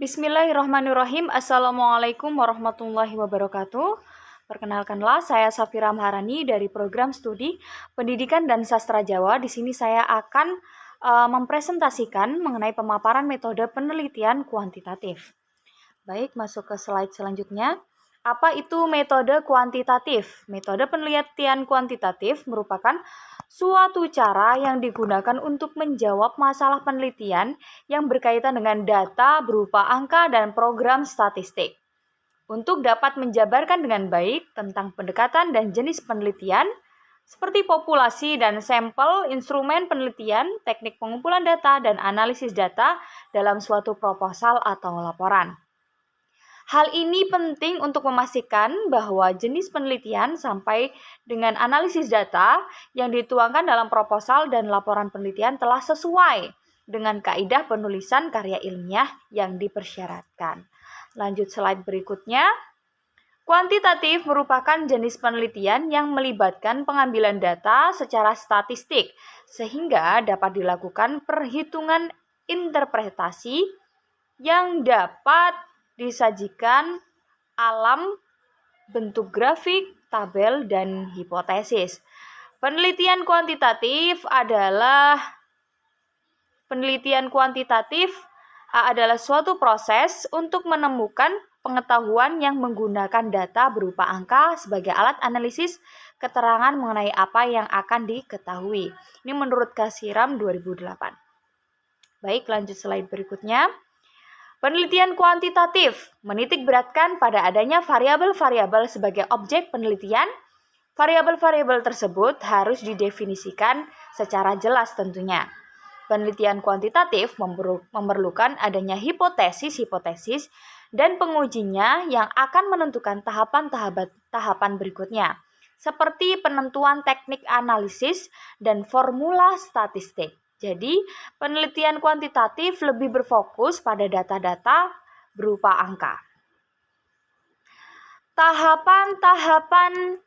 Bismillahirrahmanirrahim. Assalamualaikum warahmatullahi wabarakatuh. Perkenalkanlah, saya Safira Maharani dari program studi Pendidikan dan Sastra Jawa. Di sini saya akan mempresentasikan mengenai pemaparan metode penelitian kuantitatif. Baik, masuk ke slide selanjutnya. Apa itu metode kuantitatif? Metode penelitian kuantitatif merupakan suatu cara yang digunakan untuk menjawab masalah penelitian yang berkaitan dengan data berupa angka dan program statistik. Untuk dapat menjabarkan dengan baik tentang pendekatan dan jenis penelitian, seperti populasi dan sampel, instrumen penelitian, teknik pengumpulan data, dan analisis data dalam suatu proposal atau laporan. Hal ini penting untuk memastikan bahwa jenis penelitian sampai dengan analisis data yang dituangkan dalam proposal dan laporan penelitian telah sesuai dengan kaidah penulisan karya ilmiah yang dipersyaratkan. Lanjut slide berikutnya. Kuantitatif merupakan jenis penelitian yang melibatkan pengambilan data secara statistik sehingga dapat dilakukan perhitungan interpretasi yang dapat disajikan alam bentuk grafik, tabel, dan hipotesis. Penelitian kuantitatif adalah suatu proses untuk menemukan pengetahuan yang menggunakan data berupa angka sebagai alat analisis keterangan mengenai apa yang akan diketahui. Ini menurut Kasiram 2008. Baik, lanjut slide berikutnya. Penelitian kuantitatif menitik beratkan pada adanya variabel-variabel sebagai objek penelitian. Variabel-variabel tersebut harus didefinisikan secara jelas tentunya. Penelitian kuantitatif memerlukan adanya hipotesis-hipotesis dan pengujinya yang akan menentukan tahapan berikutnya, seperti penentuan teknik analisis dan formula statistik. Jadi, penelitian kuantitatif lebih berfokus pada data-data berupa angka. Tahapan-tahapan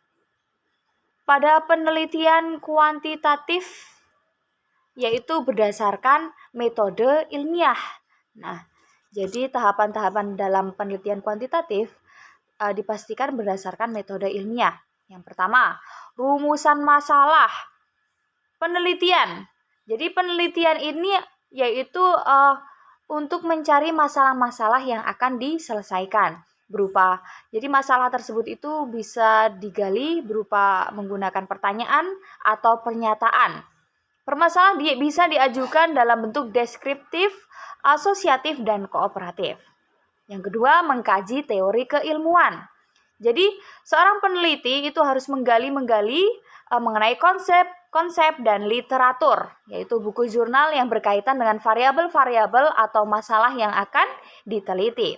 pada penelitian kuantitatif yaitu berdasarkan metode ilmiah. Nah, jadi tahapan-tahapan dalam penelitian kuantitatif dipastikan berdasarkan metode ilmiah. Yang pertama, rumusan masalah penelitian. Jadi penelitian ini yaitu untuk mencari masalah-masalah yang akan diselesaikan jadi masalah tersebut itu bisa digali berupa menggunakan pertanyaan atau pernyataan. Permasalahan bisa diajukan dalam bentuk deskriptif, asosiatif, dan kooperatif. Yang kedua, mengkaji teori keilmuan. Jadi seorang peneliti itu harus menggali mengenai konsep dan literatur, yaitu buku jurnal yang berkaitan dengan variabel-variabel atau masalah yang akan diteliti.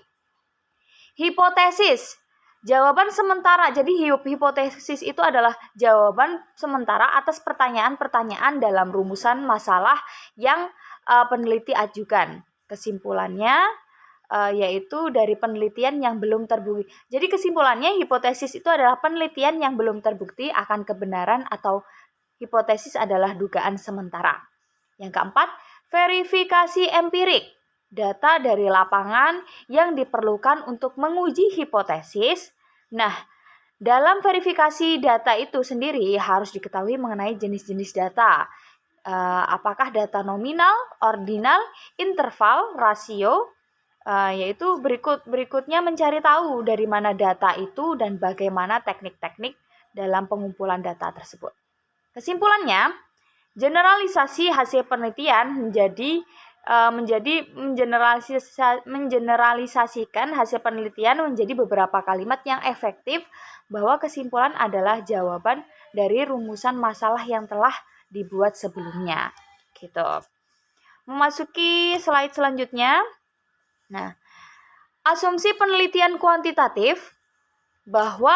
Hipotesis, jawaban sementara. Jadi hipotesis itu adalah jawaban sementara atas pertanyaan-pertanyaan dalam rumusan masalah yang peneliti ajukan. Kesimpulannya yaitu dari penelitian yang belum terbukti. Jadi kesimpulannya hipotesis itu adalah penelitian yang belum terbukti akan kebenaran atau hipotesis adalah dugaan sementara. Yang keempat, verifikasi empirik. Data dari lapangan yang diperlukan untuk menguji hipotesis. Nah, dalam verifikasi data itu sendiri harus diketahui mengenai jenis-jenis data. Apakah data nominal, ordinal, interval, rasio, yaitu berikutnya mencari tahu dari mana data itu dan bagaimana teknik-teknik dalam pengumpulan data tersebut. Kesimpulannya, generalisasi hasil penelitian mengeneralisasikan hasil penelitian menjadi beberapa kalimat yang efektif bahwa kesimpulan adalah jawaban dari rumusan masalah yang telah dibuat sebelumnya. Gitu. Memasuki slide selanjutnya. Nah, asumsi penelitian kuantitatif bahwa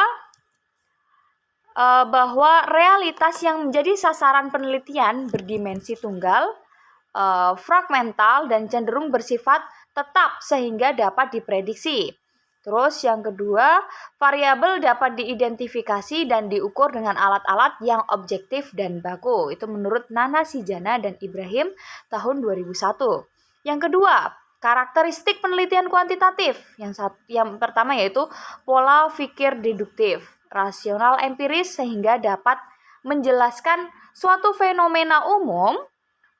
realitas yang menjadi sasaran penelitian berdimensi tunggal, fragmental, dan cenderung bersifat tetap sehingga dapat diprediksi. Terus yang kedua, variabel dapat diidentifikasi dan diukur dengan alat-alat yang objektif dan baku. Itu menurut Nana Sijana dan Ibrahim tahun 2001. Yang kedua, Karakteristik penelitian kuantitatif. Yang pertama yaitu pola pikir deduktif, rasional empiris sehingga dapat menjelaskan suatu fenomena umum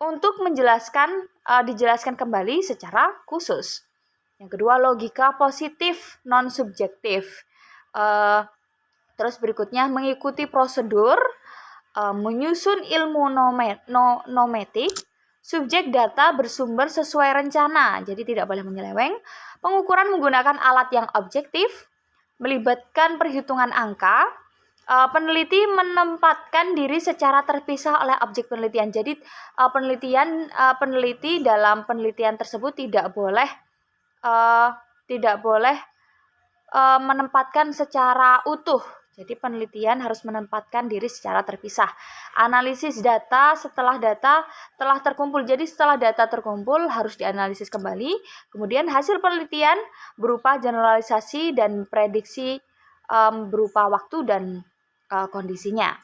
untuk dijelaskan kembali secara khusus. Yang kedua, logika positif non subjektif. Terus berikutnya mengikuti prosedur, menyusun ilmu nometik. Subjek data bersumber sesuai rencana, jadi tidak boleh menyeleweng. Pengukuran menggunakan alat yang objektif, melibatkan perhitungan angka. Peneliti menempatkan diri secara terpisah oleh objek penelitian. Jadi peneliti dalam penelitian tersebut tidak boleh menempatkan secara utuh. Jadi penelitian harus menempatkan diri secara terpisah. Analisis data setelah data telah terkumpul. Jadi setelah data terkumpul harus dianalisis kembali. Kemudian hasil penelitian berupa generalisasi dan prediksi berupa waktu dan kondisinya.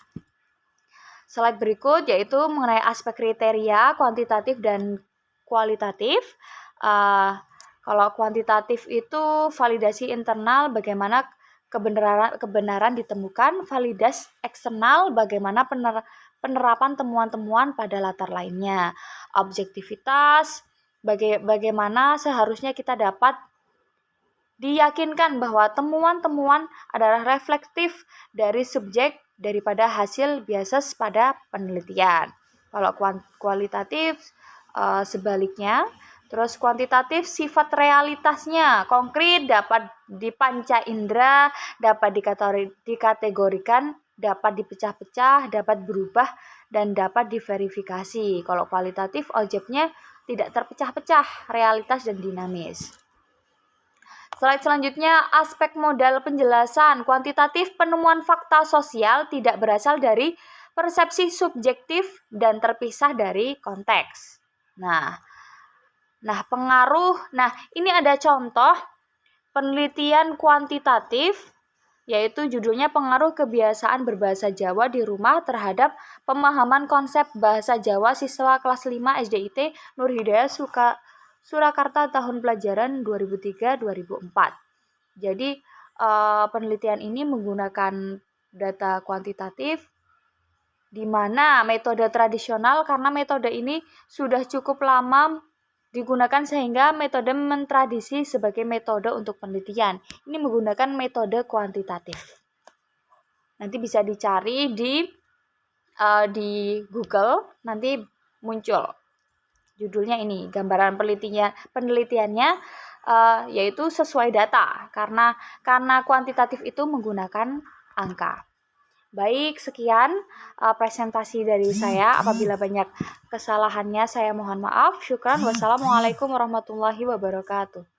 Slide berikut yaitu mengenai aspek kriteria kuantitatif dan kualitatif. Kalau kuantitatif itu validasi internal, bagaimana kebenaran ditemukan, validasi eksternal, bagaimana penerapan temuan-temuan pada latar lainnya, objektivitas, bagaimana seharusnya kita dapat diyakinkan bahwa temuan-temuan adalah reflektif dari subjek daripada hasil bias pada penelitian. Kalau kualitatif sebaliknya. Terus kuantitatif sifat realitasnya konkret, dapat dipanca indera, dapat dikategorikan, dapat dipecah-pecah, dapat berubah, dan dapat diverifikasi. Kalau kualitatif objeknya tidak terpecah-pecah, realitas dan dinamis. Slide selanjutnya, aspek modal penjelasan. Kuantitatif penemuan fakta sosial tidak berasal dari persepsi subjektif dan terpisah dari konteks. Ini ada contoh penelitian kuantitatif, yaitu judulnya pengaruh kebiasaan berbahasa Jawa di rumah terhadap pemahaman konsep bahasa Jawa siswa kelas 5 SDIT Nur Hidayah Surakarta tahun pelajaran 2003-2004. Jadi penelitian ini menggunakan data kuantitatif di mana metode tradisional, karena metode ini sudah cukup lama digunakan sehingga metode mentradisi sebagai metode untuk penelitian. Ini menggunakan metode kuantitatif. Nanti bisa dicari di Google, nanti muncul judulnya ini, gambaran penelitiannya yaitu sesuai data, karena kuantitatif itu menggunakan angka. Baik, sekian presentasi dari saya. Apabila banyak kesalahannya saya mohon maaf. Syukran. Wassalamualaikum warahmatullahi wabarakatuh.